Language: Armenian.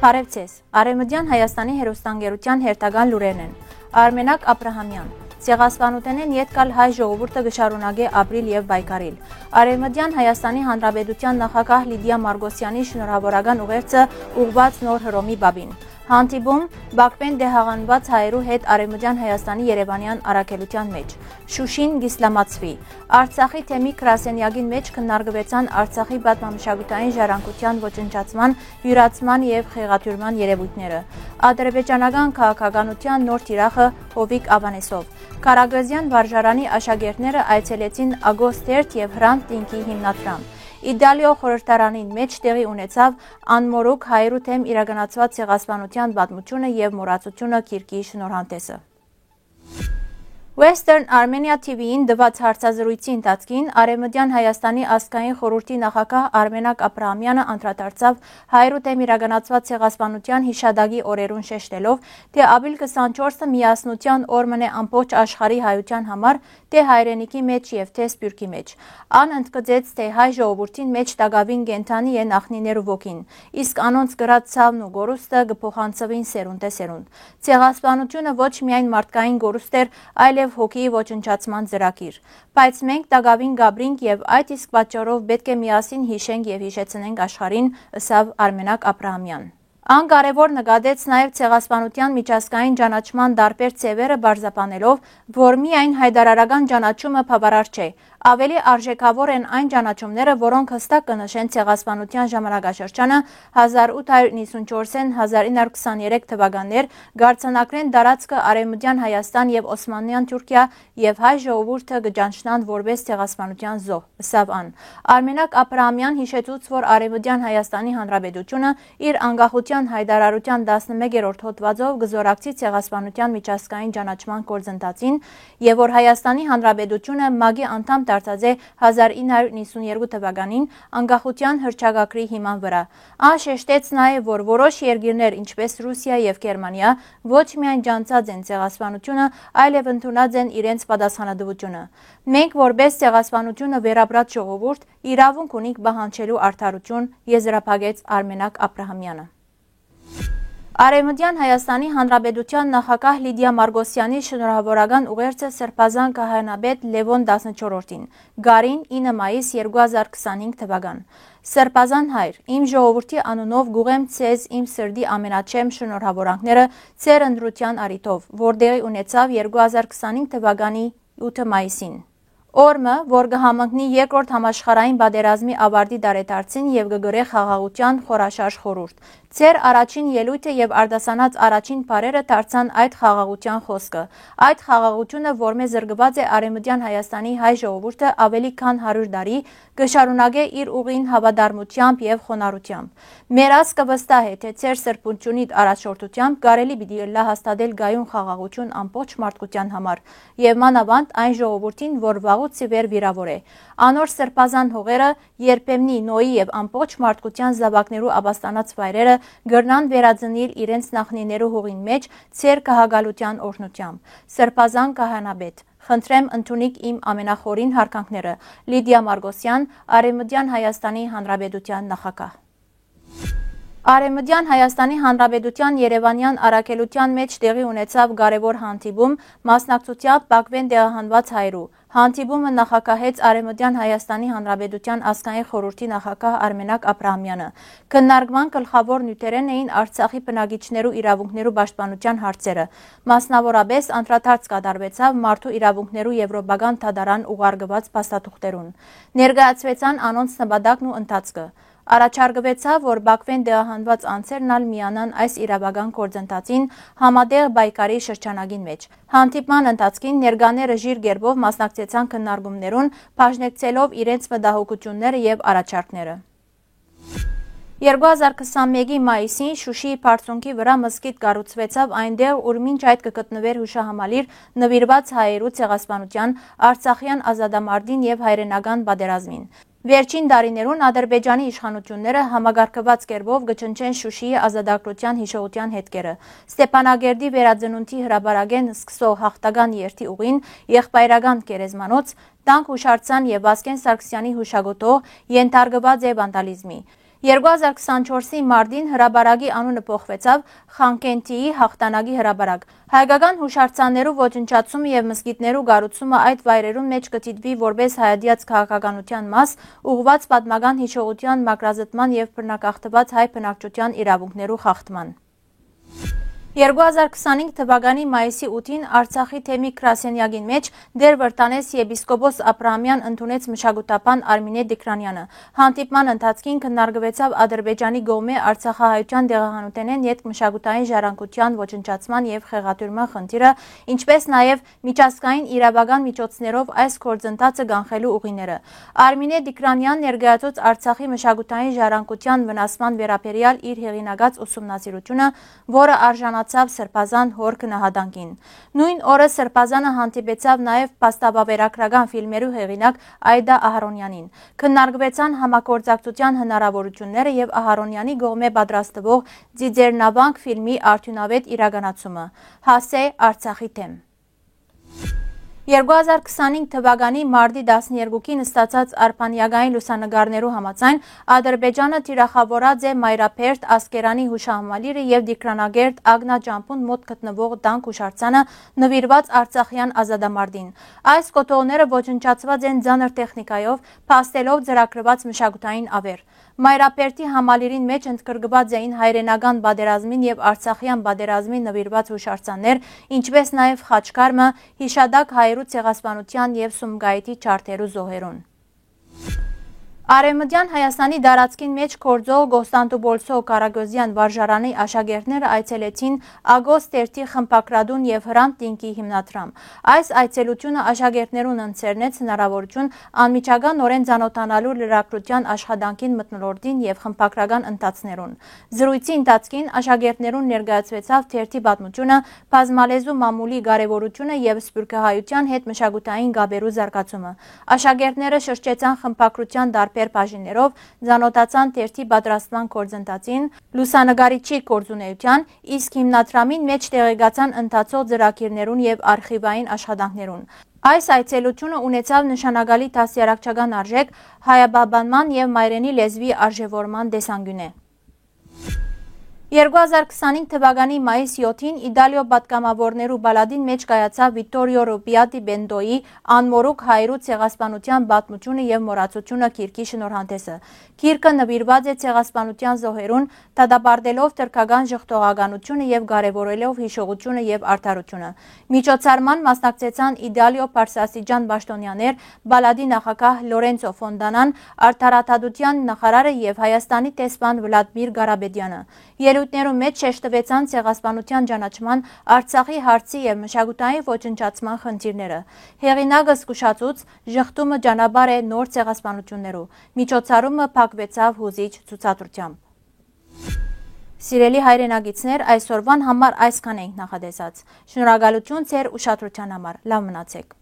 Բարև ձեզ, Արևմտյան Հայաստանի հեռուստաընկերության հերթական լուրերն են, Արմենակ Ապրահամյան, Ցեղասպանութենեն ետկալ հայ ժողովուրդը գշարունակե ապրիլ եւ բայկարիլ, Արևմտյան Հայաստանի Հանրապետության նախագահ Լիդիա Մարգոսյանի շնորհավորական ուղերձը ուղղված նոր Հռոմի բաբին, հանդիպում Բաքվեն դեհաղանված հայերու հետ Արևմտյան Հայաստանի Երևանյան առաքելության մեջ, Շուշին գիսլամացվի, Արցախի թեմի գրասենյակին մեջ քննարկվեցան Արցախի պատմամշակութային ժառանգության ոչնչացման, յուրացման եւ խեղաթյուրման երևույթները, ադրբեջանական քաղաքականության նոր թիրախը Հովիկ Ավանեսով, Կարագազյան վարժարանի աշակերտները այցելեցին Ագոստերտ եւ Հրանտ Տինքի հիմնադրամ, Իդալիո խորհրդարանին մեջ տեղի ունեցավ անմորուք հայերու թեմ իրականացված ցեղասպանության պատմությունը եւ մոռացությունը Քիրկի շնորհանդեսը։ Western Armenia TV-ին դված հարցազրույցի ընթացքին Արևմտյան Հայաստանի ազգային խորհրդի նախագահ Արմենակ Ապրահամյանը անդրադարձավ հայերու դեմ իրականացված ցեղասպանության հիշադակի օրերուն շեշտելով, թե ապրիլ 24-ը միասնության օրն է ամբողջ աշխարհի հայության համար, թե հայրենիքի մեջ եւ թե սփյուռքի մեջ։ Ան ընդգծեց, թե հայ ժողովրդին մեջ տագավին կենթանի է նախնիներու ոգին, իսկ անոնց գրած ցավն ու գորուստը կփոխանցվին սերունդ։ Ցեղասպանությունը ոչ միայն մարդկային գորուստ էր, այլև հոգի ոչնչացման ծրագիր, բայց մենք տագավին գաբրինք եւ այդ իսկ պատճառով պետք է միասին հիշենք եւ հիշեցնենք աշխարհին, ըսավ Արմենակ Ապրահամյան։ Ան կարևոր նկատեց նաև ցեղասպանության միջազգային ճանաչման տարբեր ձևերը բարձրաբանելով, որ միայն հայդարարական ճանաչումը բավարար չէ, ավելի արժեքավոր են այն ճանաչումները, որոնք հստակ կնշեն ցեղասպանության ժամանակաշրջանը 1894-ին 1923 թվականներ, գարցանակրեն տարածքը Արևմտյան Հայաստան եւ Օսմանյան Թուրքիա եւ հայ ժողովուրդը կճանչնան որպես ցեղասպանության զոհ, ըսավ ան։ Արմենակ Ապրահամյան հիշեցուց, որ Արևմտյան Հայաստանի Հանրապետությունը իր անկախության հայտարարության 11-րդ հոդվածով գզորակցի ցեղասպանության միջազգային ճանաչման գործընթացին եւ որ Հայաստանի Հանրապետությունը ՄԱԳ-ի անդամ դարձած է 1992 թվականին անկախության հռչակագրի հիման վրա։ Ան շեշտեց նաև, որ որոշ երկիրներ, ինչպես Ռուսիա եւ Գերմանիա, ոչ միայն ջանցած են ցեղասպանությունը, այլև ընդունած են իրենց պատասխանատվությունը։ Մենք որպես ցեղասպանությունը վերապրած ժողովուրդ իրավունք ունենք պահանջելու արդարություն, եզրափակեց Արմենակ Ապրահամյանը։ Արևմտյան Հայաստանի Հանրապետության նախագահ Լիդիա Մարգոսյանի շնորհավորական ուղերձը Սրբազան քահանաբեդ Լևոն 14-ին, Գարին 9 մայիս 2025 թվական։ Սրբազան հայր, իմ ժողովրդի անունով գուղեմ ցեզ իմ սրդի ամենաչեմ շնորհավորանքները ձեր ընտրության առիթով, որտեղի ունեցավ 2025 թվականի 8 մայիսին։ Օրը, որ կհամընկնի երկրորդ համաշխարհային պատերազմի ավարտի տարեդարձին եւ կգրե խաղաղության խորաշարժ խորհուրդ։ Ձեր առաջին ելույթը եւ արտասանած առաջին բարերը դարձան այդ խաղաղության խոսքը։ Այդ խաղաղությունը, որ մեզ զրկված է Արևմտյան Հայաստանի հայ ժողովուրդը ավելի քան 100 տարի, կշարունակե իր ուղին հավատարմությամբ եւ խոնարհությամբ։ Մեր ազգը վստահ է, թե ձեր սրբությունիդ առաջնորդությամբ կարելի պիտի լա հաստատել գայուն խաղաղություն ամբողջ մարդկության համար եւ մանավանդ այն ժողովրդին, որ վաղուց ի վեր վիրավոր է։ Անոր սրբազան հողերը երբեմնի Նոյի եւ ամբողջ մարդկության զավակներու ապաստանած վայրերը գրնան վերածնիլ իրենց նախնիներու հողին մեջ ձեր կահագալության օրհնությամբ։ Սրբազան քահանաբեդ, խնդրեմ ընդունիք իմ ամենախորին հարկանքները։ Լիդիա Մարգոսյան, Արևմտյան Հայաստանի Հանրապետության նախագահ։ Արևմտյան Հայաստանի Հանրապետության Երևանյան առաքելության մեջ տեղի ունեցավ կարևոր հանդիպում մասնակցությամբ Բաքվեն դեղահանված հայերու։ Հանդիպումը նախագահեց Արևմտյան Հայաստանի Հանրապետության ազգային խորհրդի նախագահ Արմենակ Ապրահամյանը։ Քննարկման գլխավոր նյութերն էին Արցախի բնակիչներու իրավունքներու պաշտպանության հարցերը։ Մասնավորապես անդրադարձ կատարվեցավ մարդու իրավունքներու եվրոպական դատարան ուղարկված փաստաթուղթերուն։ Ներկայացվեցան անոնց նպատակն ու ընթացքը։ Առաջարկվեցավ, որ Բաքվեն դեղահանված անձերն ալ միանան այս իրավական գործընթացին համատեղ բայկարի շրջանագին մեջ։ Հանդիպման ընթացքին ներկաները ժիր գերբով մասնակցեցան քննարկումներուն, բաժնեկցելով իրենց մտահոգությունները եւ առաջարկները։ 2021-ի մայիսին Շուշիի բարձունքի վրա մզկիթ կառուցվեցավ այնտեղ, ուր մինչ այդ կգտնվեր հուշահամալիր նվիրված հայերու ցեղասպանության, Արցախյան ազատամարտին եւ հայրենական պատերազմին։ Վերջին տարիներուն Ադրբեջանի իշխանությունները համագարկված կերպով գճնչեն Շուշիի ազատագրության հիշողության հետքերը։ Ստեփանագերդի վերածնունդի հրապարակեն սկսող հաղթական երթի ուղին եղբայրական գերեզմանոց տանկ հուշարձան եւ Վասկեն Սարգսյանի հուշագոտող ենթարկված է վանդալիզմի։ 2024-ի մարտին հրաբարակի անունը փոխվեցավ Խանկենտիի հաղթանակի հրաբարակ։ Հայկական հուշարձաններու ոչնչացումը եւ մզկիթներու կառուցումը այդ վայրերուն մեջ կդիտվի որպես հայադյաց քաղաքականության մաս, ուղղված պատմական հիշողության մակրազտման եւ բռնակախտված հայ բնակչության իրավունքներու խախտման։ 2025 թվականի մայիսի 8-ին Արցախի թեմի Կրասենյակին մեջ դեր վրտանես եպիսկոպոս Աբրահամյան ընդունեց մշակութապան Արմինե Դիկրանյանը։ Հանդիպման ընթացքին քննարկվեցավ Ադրբեջանի կողմէ Արցախահայության դեղահանութենեն ետմշակութային ժառանգության ոչնչացման եւ խեղաթյուրման խնդիրը, ինչպես նաեւ միջազգային իրավական միջոցներով այս գործընթացը կանխելու ուղիները։ Արմինե Դիկրանյանն ներկայացուց Արցախի մշակութային ժառանգության վնասման վերաբերյալ իր հեղինակած ուսումնասիրությունը, որը արժանացավ Սրբազան հոր քննադատին։ Նույն օրը Սրբազանը հանդիպեցավ նաև փաստաբավերագրական ֆիլմերու հեղինակ Այդա Ահարոնյանին։ Քննարկվեցան համագործակցության հնարավորությունները եւ Ահարոնյանի կողմէ պատրաստվող Ձիձեռնավանք ֆիլմի արդյունավետ իրականացումը։ Հասե Արցախի թեմ։ 2025 թվականի մարտի 12-ին ստացած արփանյակային լուսանկարներու համաձայն Ադրբեջանը թիրախավորած է Մայրափերտ Ասկերանի հուշահամալիրը եւ Դիկրանագերտ Ագնա Ջամփուն մոտ գտնվող Դանք հուշարձանը նվիրված Արցախյան ազատամարտին։ Այս կոթողները ոչնչացված են ծանր տեխնիկայով, փաստելով ծրագրված մշակութային ավեր։ Մայրափերտի համալիրին մեջ ընդգրկված էին հայրենական պատերազմին եւ Արցախյան պատերազմին նվիրված հուշարձաններ, ինչպես նաեւ խաչքարմը, հիշադակ հայերու ցեղասպանության եւ Սումգայիթի չարթերու զոհերուն։ Արևմտյան Հայաստանի տարածքին մեջ գործող Կոստանդնուպոլսո Կարագոզյան վարժարանի աշակերտները այցելեցին Ագոս Տերթի խմբակրադուն եւ Հրանտ Տինկի հիմնադրամ։ Այս այցելությունը աշակերտներուն ընձեռնեց հնարավորություն անմիջականորեն ծանոթանալու լրագրության աշխատանքին մթնոլորտին եւ խմբակրական ընթացներուն։ Զրույցի ընթացքին աշակերտներուն ներկայացվեցավ Տերթի պատմությունը, բազմալեզու մամուլի կարեւորությունը եւ սփյուռքահայության հետ մշակութային գաբերու զարգացումը։ Աշակերտները շրջեցան խմբակրության բաժիններով, ծանոթացան Տերթի պատրաստման գործընթացին, լուսանկարիչի գործունեության, իսկ հիմնադրամին մեջ տեղեկացան ընթացող ծրագիրներուն եւ արխիվային աշխատանքներուն։ Այս այցելությունը ունեցավ նշանակալի դաստիարակչական արժեք հայաբաբանման եւ մայրենի լեզվի արժեվորման տեսանկյունէ։ 2025 թվականի մայիսի 7-ին Իտալիո պատգամավորներու բալադին մեջ կայացավ Վիտորիո Ռոբիատի Բենդոյի «Անմորուք հայրու ցեղասպանության պատմությունը եւ մոռացությունը» գիրքի շնորհանդեսը։ Գիրքը նվիրված է ցեղասպանության զոհերուն, դատապարտելով թրքական ժխտողականությունը եւ կարեւորելով հիշողությունը եւ արդարությունը։ Միջոցառման մասնակցեցան Իտալիո բարձրաստիճան պաշտոնյաներ, բալադի նախագահ Լորենցո Ֆոնդանան, արդարադատության նախարարը եւ Հայաստանի տեսփան Վլադիմիր Ղարաբեդյանը։ Ելույթներու մեջ շեշտվեցան ցեղասպանության ճանաչման, Արցախի հարցի եւ մշակութային ոչնչացման խնդիրները։ Հեղինակը զգուշացուց ժխտումը ճանապարհ է նոր ցեղասպանություններու։ Միջոցառումը փակվեցավ հուզիչ ցուցադրությամբ։ Սիրելի հայրենագիտներ, այսօրվան համար այսքան ենք նախատեսած։ Շնորհակալություն ձեր ուշադրության համար։ Լավ մնացեք։